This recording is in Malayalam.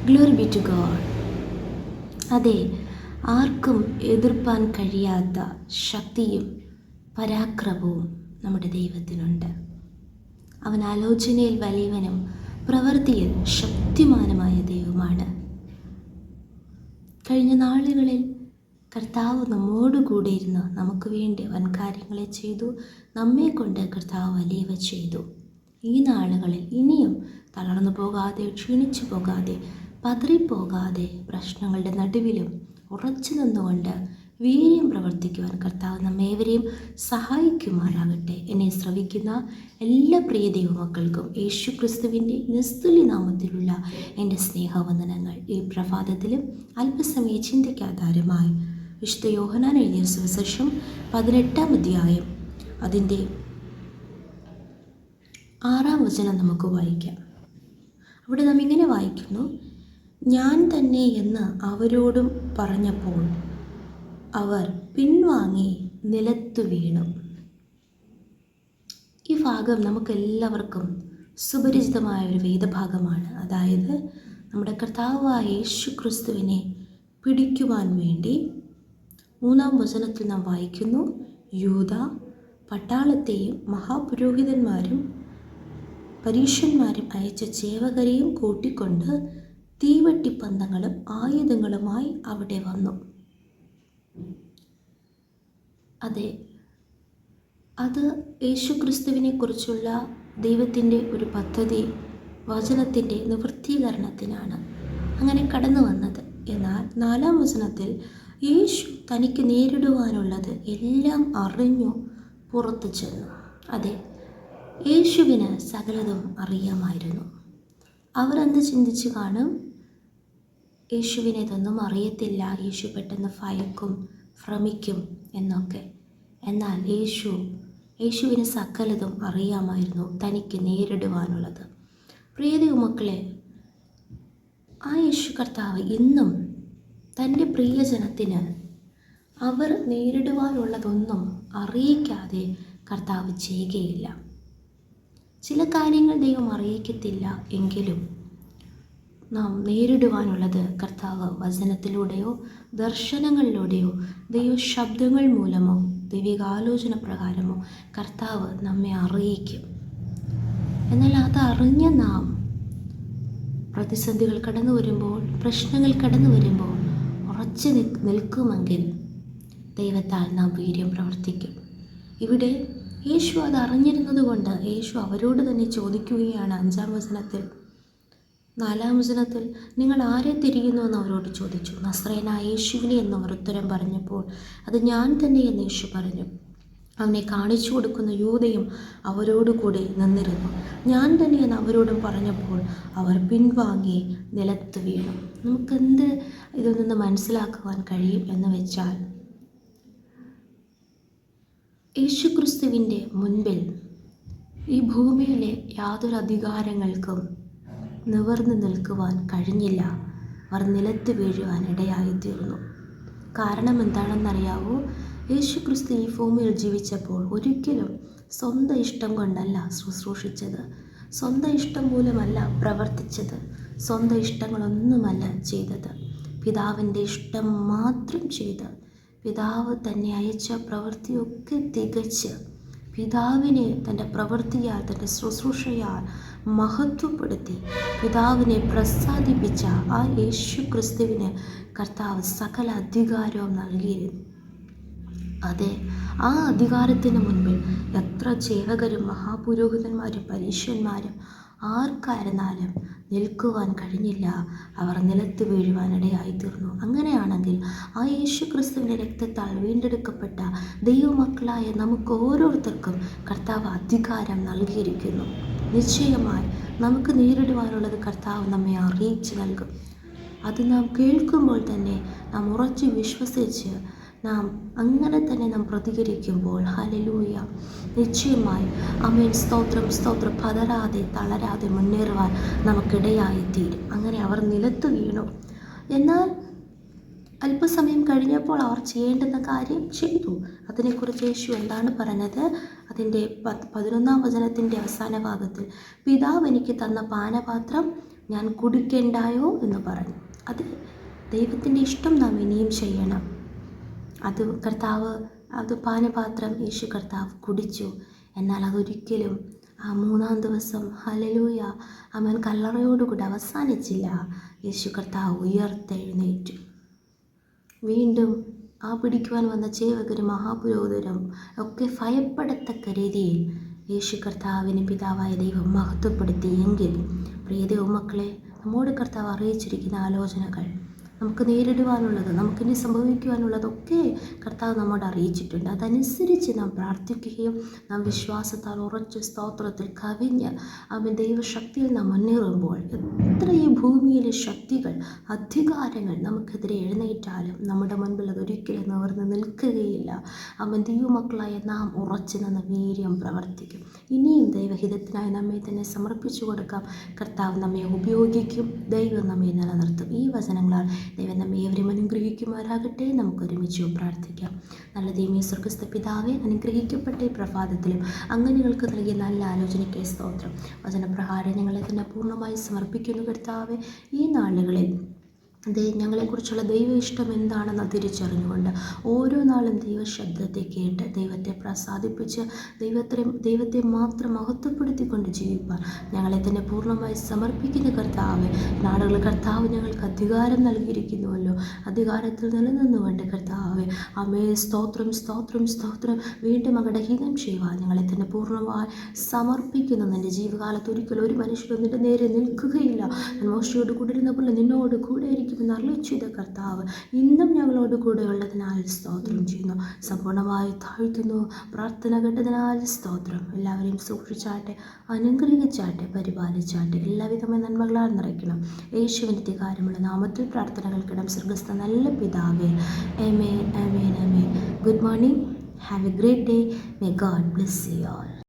Glory B to God. അതെ, ആർക്കും എതിർപ്പാൻ കഴിയാത്ത ശക്തിയും പരാക്രമവും നമ്മുടെ ദൈവത്തിനുണ്ട്. അവൻ ആലോചനയിൽ വലിയവനും പ്രവൃത്തിയിൽ ശക്തിമാനുമായ ദൈവമാണ്. കഴിഞ്ഞ നാളുകളിൽ കർത്താവ് നമ്മോടുകൂടെ ഇരുന്ന് നമുക്ക് വേണ്ടി വൻ കാര്യങ്ങളെ ചെയ്തു. നമ്മെ കൊണ്ട് കർത്താവ് വലിയവ ചെയ്തു. ഈ നാളുകളിൽ ഇനിയും തളർന്നു പോകാതെ, ക്ഷീണിച്ചു പോകാതെ, പതറിപ്പോകാതെ, പ്രശ്നങ്ങളുടെ നടുവിലും ഉറച്ചു നിന്നുകൊണ്ട് വീര്യം പ്രവർത്തിക്കുവാൻ കർത്താവ് നമ്മേവരെയും സഹായിക്കുമാറാകട്ടെ. എന്നെ ശ്രവിക്കുന്ന എല്ലാ പ്രിയ ദൈവമക്കൾക്കും യേശു ക്രിസ്തുവിൻ്റെ നിസ്തുല്യ നാമത്തിലുള്ള എൻ്റെ സ്നേഹവന്ദനങ്ങൾ. ഈ പ്രഭാതത്തിലും അല്പസമയ ചിന്തയ്ക്കാധാരമായി വിശുദ്ധ യോഹന്നാൻ എഴുതിയ സുവിശേഷം 18-ാം അധ്യായം അതിൻ്റെ 6-ാം വചനം നമുക്ക് വായിക്കാം. അവിടെ നാം ഇങ്ങനെ വായിക്കുന്നു: ഞാൻ തന്നെ എന്ന് അവരോടും പറഞ്ഞപ്പോൾ അവർ പിൻവാങ്ങി നിലത്തു വീണു. ഈ ഭാഗം നമുക്കെല്ലാവർക്കും സുപരിചിതമായ ഒരു വേദഭാഗമാണ്. അതായത് നമ്മുടെ കർത്താവായ യേശു ക്രിസ്തുവിനെ പിടിക്കുവാൻ വേണ്ടി 3-ാം വചനത്തിൽ നാം വായിക്കുന്നു: യൂദ പട്ടാളത്തെയും മഹാപുരോഹിതന്മാരും പരീശന്മാരും അയച്ച ചേവകരെയും കൂട്ടിക്കൊണ്ട് തീവെട്ടിപ്പന്തങ്ങളും ആയുധങ്ങളുമായി അവിടെ വന്നു. അതെ, അത് യേശു ക്രിസ്തുവിനെ കുറിച്ചുള്ള ദൈവത്തിൻ്റെ ഒരു പദ്ധതി, വചനത്തിൻ്റെ നിവൃത്തീകരണത്തിനാണ് അങ്ങനെ കടന്നു വന്നത്. എന്നാൽ 4-ാം വചനത്തിൽ യേശു തനിക്ക് നേരിടുവാനുള്ളത് എല്ലാം അറിഞ്ഞു പുറത്തു ചെന്നു. അതെ, യേശുവിന് സകലതും അറിയാമായിരുന്നു. അവർ എന്ത് ചിന്തിച്ചു കാണും? യേശുവിനെ ഇതൊന്നും അറിയത്തില്ല, യേശു പെട്ടെന്ന് ഭയക്കും, ഭ്രമിക്കും എന്നൊക്കെ. എന്നാൽ യേശുവിന് സകലതും അറിയാമായിരുന്നു, തനിക്ക് നേരിടുവാനുള്ളത്. പ്രിയ ദൈവമക്കളെ, ആ യേശു കർത്താവ് ഇന്നും തൻ്റെ പ്രിയജനത്തിന് അവർ നേരിടുവാനുള്ളതൊന്നും അറിയിക്കാതെ കർത്താവ് ചെയ്യുകയില്ല. ചില കാര്യങ്ങൾ ദൈവം അറിയിക്കത്തില്ല എങ്കിലും നാം നേരിടുവാനുള്ളത് കർത്താവ് വചനത്തിലൂടെയോ ദർശനങ്ങളിലൂടെയോ ദൈവ ശബ്ദങ്ങൾ മൂലമോ ദൈവികാലോചന പ്രകാരമോ കർത്താവ് നമ്മെ അറിയിക്കും. എന്നാൽ അതറിഞ്ഞ നാം പ്രതിസന്ധികൾ കടന്നു വരുമ്പോൾ, പ്രശ്നങ്ങൾ കടന്നു വരുമ്പോൾ ഉറച്ചു നിൽക്കുമെങ്കിൽ ദൈവത്താൽ നാം വീര്യം പ്രവർത്തിക്കും. ഇവിടെ യേശു അത് അറിഞ്ഞിരുന്നത് കൊണ്ട് യേശു അവരോട് തന്നെ ചോദിക്കുകയാണ്. 5-ാം വചനത്തിൽ 4-ാം വചനത്തിൽ നിങ്ങൾ ആരെ തിരിയുന്നു എന്ന് അവരോട് ചോദിച്ചു. നസ്രയനായ യേശുവിനെ എന്നവർ ഉത്തരം പറഞ്ഞപ്പോൾ അത് ഞാൻ തന്നെ എന്ന് യേശു പറഞ്ഞു. അവനെ കാണിച്ചു കൊടുക്കുന്ന യൂദയും അവരോടുകൂടി നിന്നിരുന്നു. ഞാൻ തന്നെ എന്ന് അവരോടും പറഞ്ഞപ്പോൾ അവർ പിൻവാങ്ങി നിലത്ത് വീണു. നമുക്കെന്ത് ഇതിൽ നിന്ന് മനസ്സിലാക്കുവാൻ കഴിയും എന്ന് വെച്ചാൽ, യേശുക്രിസ്തുവിൻ്റെ മുൻപിൽ ഈ ഭൂമിയിലെ യാതൊരു അധികാരങ്ങൾക്കും നിവർന്നു നിൽക്കുവാൻ കഴിഞ്ഞില്ല. അവർ നിലത്ത് വീഴുവാൻ ഇടയായിത്തീർന്നു. കാരണം എന്താണെന്നറിയാവോ? യേശുക്രിസ്തു ഈ ഭൂമിയിൽ ജീവിച്ചപ്പോൾ ഒരിക്കലും സ്വന്തം ഇഷ്ടം കൊണ്ടല്ല ശുശ്രൂഷിച്ചത്, സ്വന്തം ഇഷ്ടം മൂലമല്ല പ്രവർത്തിച്ചത്, സ്വന്തം ഇഷ്ടങ്ങളൊന്നുമല്ല ചെയ്തത്. പിതാവിൻ്റെ ഇഷ്ടം മാത്രം ചെയ്ത് പിതാവ് തന്നെ അയച്ച പ്രവൃത്തിയൊക്കെ തികച്ച് പിതാവിനെ തൻ്റെ പ്രവൃത്തിയാൽ, തൻ്റെ ശുശ്രൂഷയാൽ മഹത്വപ്പെടുത്തി പിതാവിനെ പ്രസാദിപ്പിച്ച ആ യേശു ക്രിസ്തുവിന് കർത്താവ് സകല അധികാരവും നൽകിയിരുന്നു. അതെ, ആ അധികാരത്തിന് മുൻപിൽ എത്ര ചേവകരും മഹാപുരോഹിതന്മാരും പരീശന്മാരും ആർക്കായിരുന്നാലും നിൽക്കുവാൻ കഴിഞ്ഞില്ല. അവർ നിലത്ത് വീഴുവാനിടയായിത്തീർന്നു. അങ്ങനെയാണെങ്കിൽ ആ യേശു ക്രിസ്തുവിൻ്റെ രക്തത്താൽ വീണ്ടെടുക്കപ്പെട്ട ദൈവമക്കളായ നമുക്ക് ഓരോരുത്തർക്കും കർത്താവ് അധികാരം നൽകിയിരിക്കുന്നു. നിശ്ചയമായി നമുക്ക് നേരിടുവാനുള്ളത് കർത്താവ് നമ്മെ അറിയിച്ചു നൽകും. അത് നാം കേൾക്കുമ്പോൾ തന്നെ നാം ഉറച്ചു വിശ്വസിച്ച് നാം അങ്ങനെ തന്നെ നാം പ്രതികരിക്കുമ്പോൾ, ഹല്ലേലൂയ, നിശ്ചയമായി ആമേൻ, സ്തോത്രം സ്തോത്രം, പതരാതെ തളരാതെ മുന്നേറുവാൻ നമുക്കിടയായിത്തീരും. അങ്ങനെ അവർ നിലത്ത് വീണു. എന്നാൽ അല്പസമയം കഴിഞ്ഞപ്പോൾ അവർ ചെയ്യേണ്ടുന്ന കാര്യം ചെയ്തു. അതിനെക്കുറിച്ച് യേശു എന്താണ് പറഞ്ഞത്? അതിൻ്റെ 11-ാം വചനത്തിൻ്റെ അവസാന ഭാഗത്തിൽ, പിതാവ് എനിക്ക് തന്ന പാനപാത്രം ഞാൻ കുടിക്കണ്ടായോ എന്ന് പറഞ്ഞു. അത് ദൈവത്തിൻ്റെ ഇഷ്ടം നാം ഇനിയും ചെയ്യണം. അത് പാനപാത്രം യേശു കർത്താവ് കുടിച്ചു. എന്നാൽ അതൊരിക്കലും ആ 3-ാം ദിവസം ഹല്ലേലൂയ അവൻ കല്ലറയോടുകൂടി അവസാനിച്ചില്ല. യേശു കർത്താവ് ഉയർത്തെഴുന്നേറ്റു. വീണ്ടും ആ പിടിക്കുവാൻ വന്ന ചേവകരും മഹാപുരോഹിതരും ഒക്കെ ഭയപ്പെടത്തക്ക രീതിയിൽ യേശു കർത്താവിന് പിതാവായ ദൈവം മഹത്വപ്പെടുത്തിയെങ്കിൽ, പ്രിയ ദൈവമക്കളെ, നമ്മോട് കർത്താവ് അറിയിച്ചിരിക്കുന്ന ആലോചനകൾ, നമുക്ക് നേരിടുവാനുള്ളത്, നമുക്കിനി സംഭവിക്കുവാനുള്ളതൊക്കെ കർത്താവ് നമ്മോട് അറിയിച്ചിട്ടുണ്ട്. അതനുസരിച്ച് നാം പ്രാർത്ഥിക്കുകയും നാം വിശ്വാസത്താൽ ഉറച്ച സ്തോത്രത്തിൽ കവിഞ്ഞ് അവൻ ദൈവശക്തിയിൽ നാം മുന്നേറുമ്പോൾ, എത്ര ഈ ഭൂമിയിലെ ശക്തികൾ, അധികാരങ്ങൾ നമുക്കെതിരെ എഴുന്നേറ്റാലും നമ്മുടെ മുൻപിൽ അതൊരിക്കലും നിവർന്ന് നിൽക്കുകയില്ല. അവൻ ദൈവമക്കളായ നാം ഉറച്ചു നിന്ന് വീര്യം പ്രവർത്തിക്കും. ഇനിയും ദൈവഹിതത്തിനായി നമ്മെ തന്നെ സമർപ്പിച്ചു കൊടുക്കാം. കർത്താവ് നമ്മെ ഉപയോഗിക്കും. ദൈവം നമ്മെ നിലനിർത്തും. ഈ വചനങ്ങളാൽ ദൈവം നമ്മെ ഏവരും അനുഗ്രഹിക്കുമാറാകട്ടെ. നമുക്ക് ഒരുമിച്ച് പ്രാർത്ഥിക്കാം. നല്ല ദൈവമേ, സ്വർഗ്ഗസ്ഥ പിതാവേ, അനുഗ്രഹിക്കപ്പെട്ട ഈ പ്രഭാതത്തിലും അങ്ങനെകൾക്ക് നൽകിയ നല്ല ആലോചനയ്ക്ക് സ്തോത്രം. വചനപ്രകാരം ഞങ്ങളെ തന്നെ പൂർണ്ണമായി സമർപ്പിക്കുന്നു കർത്താവേ. ഈ നാളുകളിൽ ഞങ്ങളെക്കുറിച്ചുള്ള ദൈവ ഇഷ്ടം എന്താണെന്ന് തിരിച്ചറിഞ്ഞുകൊണ്ട് ഓരോ നാളും ദൈവശബ്ദത്തെ കേട്ട് ദൈവത്തെ പ്രസാദിപ്പിച്ച് ദൈവത്തെ മാത്രം മഹത്വപ്പെടുത്തിക്കൊണ്ട് ജീവിപ്പാൻ ഞങ്ങളെ തന്നെ പൂർണ്ണമായി സമർപ്പിക്കുന്ന കർത്താവേ, നാടുകൾ കർത്താവ് ഞങ്ങൾക്ക് അധികാരം നൽകിയിരിക്കുന്നുവല്ലോ. അധികാരത്തിൽ നിലനിന്നുകൊണ്ട് കർത്താവേ, അമേ സ്തോത്രം സ്തോത്രം സ്തോത്രം. വീണ്ടും മകളുടെ ഹിതം ചെയ്യുവാൻ ഞങ്ങളെ തന്നെ പൂർണ്ണമായി സമർപ്പിക്കുന്നു. എൻ്റെ ജീവകാലത്ത് ഒരിക്കലും ഒരു മനുഷ്യരും നിന്റെ നേരെ നിൽക്കുകയില്ല. മോശയോട് കൂടെ ഇരുന്ന പോലെ നിന്നോട് കൂടെ എന്ന് അരുളിച്ചെയ്ത കർത്താവ് ഇന്നും ഞങ്ങളോട് കൂടെ ഉള്ളതിനാൽ സ്തോത്രം ചെയ്യുന്നു. സമ്പൂർണ്ണമായി താഴ്ത്തുന്നു. പ്രാർത്ഥന കേട്ടതിനാൽ സ്തോത്രം. എല്ലാവരെയും സൂക്ഷിച്ചാട്ടെ, അനുഗ്രഹിച്ചാട്ടെ, പരിപാലിച്ചാട്ടെ, എല്ലാവിധമായ നന്മകളാൽ നിറയ്ക്കണം. യേശുവിൻ്റെ അധികാരമുള്ള നാമത്തിൽ പ്രാർത്ഥനകൾക്കിടം സ്വർഗ്ഗസ്ഥ നല്ല പിതാവേ. ആമേൻ, ആമേൻ, ആമേൻ. Good morning. Have a great day. May God bless you all.